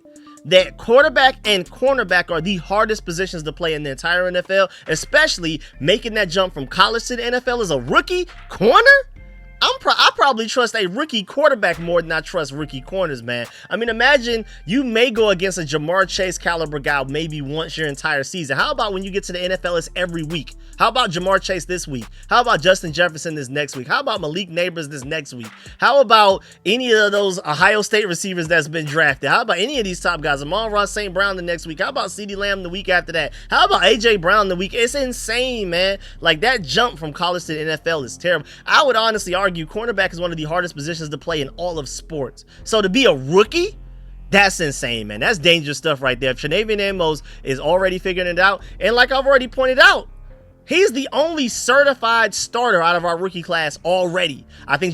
that quarterback and cornerback are the hardest positions to play in the entire NFL, especially making that jump from college to the NFL as a rookie corner. I probably trust a rookie quarterback more than I trust rookie corners, man. I mean, imagine you may go against a Jamar Chase caliber guy maybe once your entire season. How about when you get to the NFL, it's every week? How about Jamar Chase this week? How about Justin Jefferson this next week? How about Malik Neighbors this next week? How about any of those Ohio State receivers that's been drafted? How about any of these top guys? Amon-Ra St. Brown the next week? How about CeeDee Lamb the week after that? How about A.J. Brown the week? It's insane, man. Like, that jump from college to the NFL is terrible. I would honestly argue cornerback is one of the hardest positions to play in all of sports. So to be a rookie, that's insane, man. That's dangerous stuff right there. If TREY Amos is already figuring it out, and like I've already pointed out, he's the only certified starter out of our rookie class already. I think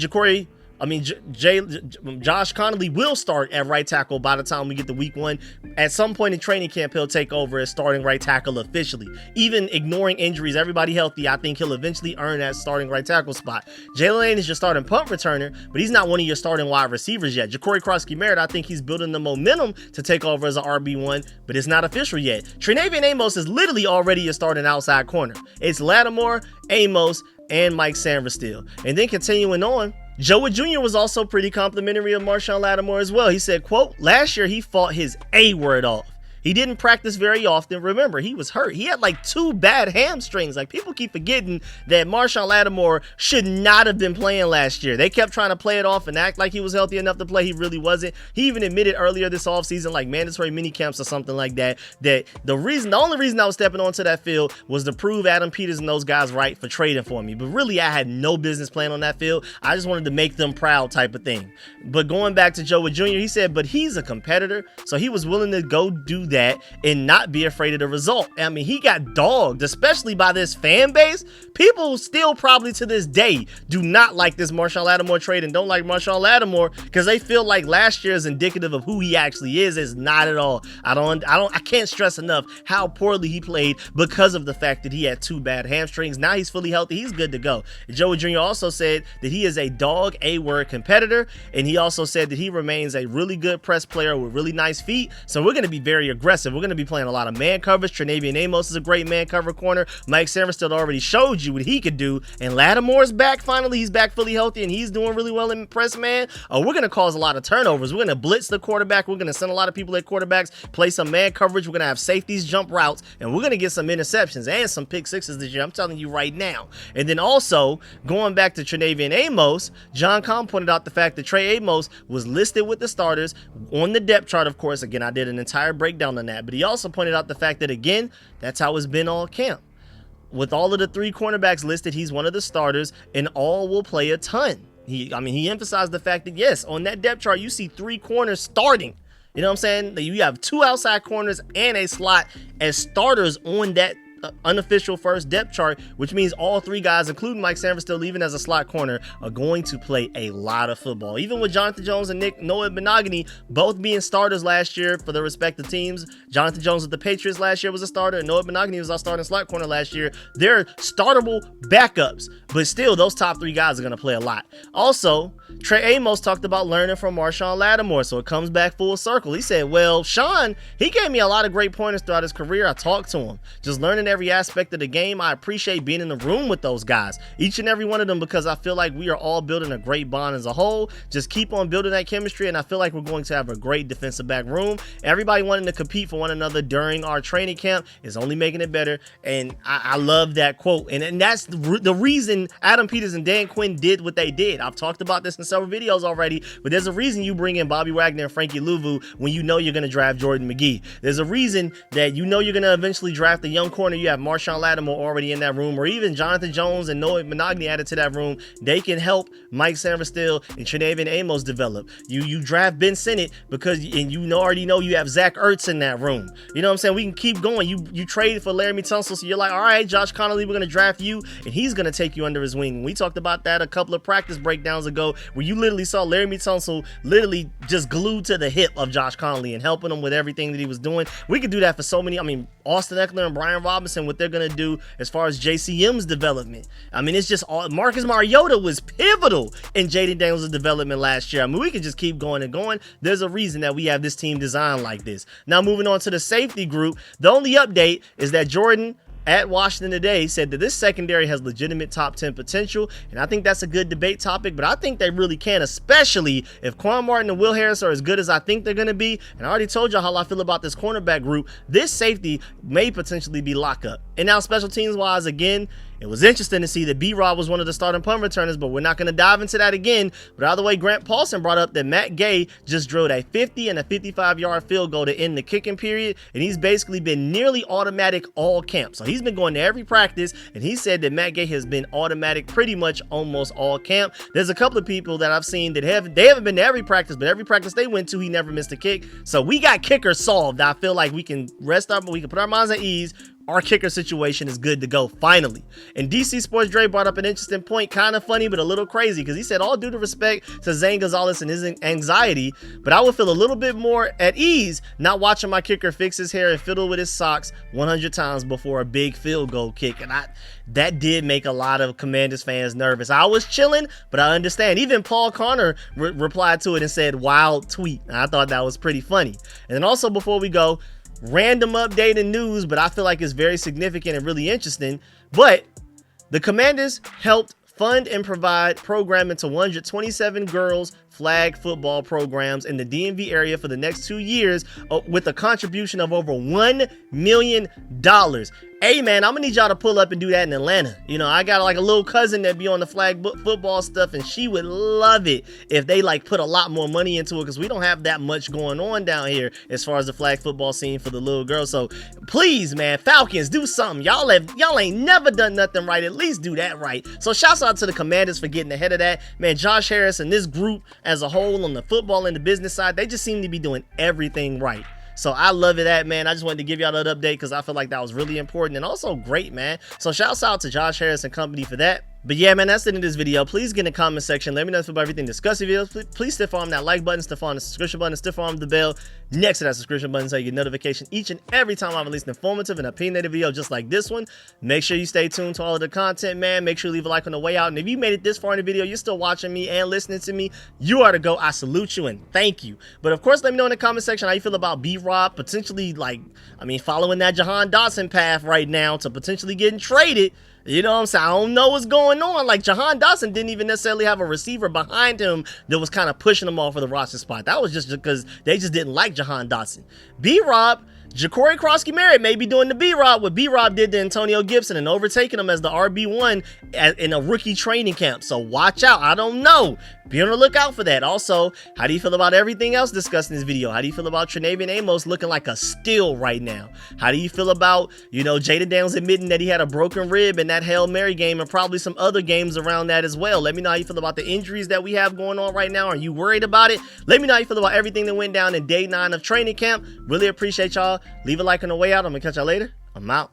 Josh Connolly will start at right tackle by the time we get to week 1. At some point in training camp, he'll take over as starting right tackle officially. Even ignoring injuries, everybody healthy, I think he'll eventually earn that starting right tackle spot. Jalen Lane is your starting punt returner, but he's not one of your starting wide receivers yet. Ja'Cory Krosky-Merritt, I think he's building the momentum to take over as an RB1, but it's not official yet. TREY Amos is literally already your starting outside corner. It's Lattimore, Amos, and Mike Sarenstill. And then continuing on, Joe Wood Jr. was also pretty complimentary of Marshon Lattimore as well. He said, quote, last year he fought his A word off. He didn't practice very often. Remember, he was hurt. He had like 2 bad hamstrings. Like, people keep forgetting that Marshon Lattimore should not have been playing last year. They kept trying to play it off and act like he was healthy enough to play. He really wasn't. He even admitted earlier this offseason, like mandatory mini camps or something like that, that the only reason I was stepping onto that field was to prove Adam Peters and those guys right for trading for me. But really, I had no business playing on that field. I just wanted to make them proud type of thing. But going back to Joe Wood Jr., he said, but he's a competitor, so he was willing to go do that and not be afraid of the result. I mean, he got dogged, especially by this fan base. People still probably to this day do not like this Marshon Lattimore trade and don't like Marshon Lattimore because they feel like last year is indicative of who he actually is. It's not at all. I can't stress enough how poorly he played because of the fact that he had 2 bad hamstrings. Now he's fully healthy. He's good to go. Joe Wood Jr. also said that he is a dog A-word competitor, and he also said that he remains a really good press player with really nice feet. So we're going to be very aggressive. We're going to be playing a lot of man coverage. Trenavian Amos is a great man cover corner. Mike Sainristil already showed you what he could do, and Lattimore's back finally. He's back fully healthy, and he's doing really well in press man. We're going to cause a lot of turnovers. We're going to blitz the quarterback. We're going to send a lot of people at quarterbacks, play some man coverage. We're going to have safeties jump routes, and we're going to get some interceptions and some pick sixes this year. I'm telling you right now. And then also, going back to Trenavian Amos, John Kahn pointed out the fact that Trey Amos was listed with the starters on the depth chart, of course. Again, I did an entire breakdown on that, but he also pointed out the fact that, again, that's how it's been all camp. With all of the 3 cornerbacks listed, he's one of the starters, and all will play a ton. He emphasized the fact that, yes, on that depth chart, you see 3 corners starting. You know what I'm saying? You have 2 outside corners and a slot as starters on that unofficial first depth chart, which means all 3 guys, including Mike Sainristil, even as a slot corner, are going to play a lot of football. Even with Jonathan Jones and Noah Benogany both being starters last year for their respective teams. Jonathan Jones with the Patriots last year was a starter, and Noah Benogany was our starting slot corner last year. They're startable backups, but still, those top 3 guys are going to play a lot. Also, Trey Amos talked about learning from Marshon Lattimore, so it comes back full circle. He said, well, Sean, he gave me a lot of great pointers throughout his career. I talked to him. Just learning every aspect of the game. I appreciate being in the room with those guys, each and every one of them, because I feel like we are all building a great bond as a whole. Just keep on building that chemistry, and I feel like we're going to have a great defensive back room. Everybody wanting to compete for one another during our training camp is only making it better, and I love that quote. And that's the reason Adam Peters and Dan Quinn did what they did. I've talked about this in several videos already, but there's a reason you bring in Bobby Wagner and Frankie Louvu when you know you're going to draft Jordan McGee. There's a reason that you know you're going to eventually draft a young corner. You have Marshon Lattimore already in that room, or even Jonathan Jones and Noah Benogany added to that room. They can help Mike Sainristil and Trenavian Amos develop. You draft Ben Sinnott because already know you have Zach Ertz in that room. You know what I'm saying? We can keep going. You traded for Laramie Tunsil, so you're like, all right, Josh Connolly, we're going to draft you, and he's going to take you under his wing. We talked about that a couple of practice breakdowns ago, where you literally saw Laramie Tunsil literally just glued to the hip of Josh Connolly and helping him with everything that he was doing. We could do that for so many. Austin Eckler and Brian Robinson, what they're going to do as far as JCM's development. It's just all. Marcus Mariota was pivotal in Jaden Daniels' development last year. We could just keep going and going. There's a reason that we have this team designed like this. Now, moving on to the safety group, the only update is that Jordan at Washington Today said that this secondary has legitimate top 10 potential, and I think that's a good debate topic, but I think they really can, especially if Quan Martin and Will Harris are as good as I think they're going to be. And I already told y'all how I feel about this cornerback group. This safety may potentially be lockup. And now special teams wise, again, it was interesting to see that B.Rob was one of the starting punt returners, but we're not going to dive into that again. But either way, Grant Paulson brought up that Matt Gay just drilled a 50 and a 55-yard field goal to end the kicking period, and he's basically been nearly automatic all camp. So he's been going to every practice, and he said that Matt Gay has been automatic pretty much almost all camp. There's a couple of people that I've seen that haven't been to every practice, but every practice they went to, he never missed a kick. So we got kicker solved. I feel like we can we can put our minds at ease. Our kicker situation is good to go, finally. And DC Sports Dre brought up an interesting point, kind of funny, but a little crazy, because he said, all due to respect to Zane Gonzalez and his anxiety, but I would feel a little bit more at ease not watching my kicker fix his hair and fiddle with his socks 100 times before a big field goal kick. And that did make a lot of Commanders fans nervous. I was chilling, but I understand. Even Paul Connor replied to it and said, wild tweet. And I thought that was pretty funny. And then also, before we go, random update in news, but I feel like it's very significant and really interesting. But the Commanders helped fund and provide programming to 127 girls flag football programs in the DMV area for the next 2 years with a contribution of over $1 million. Hey man, I'm gonna need y'all to pull up and do that in Atlanta. You know, I got like a little cousin that be on the flag football stuff, and she would love it if they like put a lot more money into it, because we don't have that much going on down here as far as the flag football scene for the little girls. So please, man, Falcons, do something. Y'all ain't never done nothing right. At least do that right. So shouts out to the Commanders for getting ahead of that. Man, Josh Harris and this group as a whole on the football and the business side, they just seem to be doing everything right. So I love it, man. I just wanted to give y'all that update because I feel like that was really important and also great, man. So shouts out to Josh Harris and company for that. But yeah, man, that's the end of this video. Please get in the comment section. Let me know about everything discussed in the video. Please stiff arm that like button, stiff arm the subscription button, stiff arm the bell next to that subscription button so you get notification each and every time I release an informative and opinionated video just like this one. Make sure you stay tuned to all of the content, man. Make sure you leave a like on the way out. And if you made it this far in the video, you're still watching me and listening to me, you are to go. I salute you and thank you. But of course, let me know in the comment section how you feel about B.Rob potentially, following that Jahan Dotson path right now to potentially getting traded. You know what I'm saying? I don't know what's going on. Like, Jahan Dotson didn't even necessarily have a receiver behind him that was kind of pushing him off of the roster spot. That was just because they just didn't like Jahan Dotson. B.Rob, Ja'Cory Krosky-Merritt may be doing the B.Rob what B.Rob did to Antonio Gibson and overtaking him as the RB1 in a rookie training camp. So watch out. I don't know. Be on the lookout for that. Also, how do you feel about everything else discussed in this video? How do you feel about TREY and AMOS looking like a steal right now? How do you feel about, Jaden Daniels admitting that he had a broken rib in that Hail Mary game and probably some other games around that as well? Let me know how you feel about the injuries that we have going on right now. Are you worried about it? Let me know how you feel about everything that went down in day 9 of training camp. Really appreciate y'all. Leave a like on the way out. I'm going to catch y'all later. I'm out.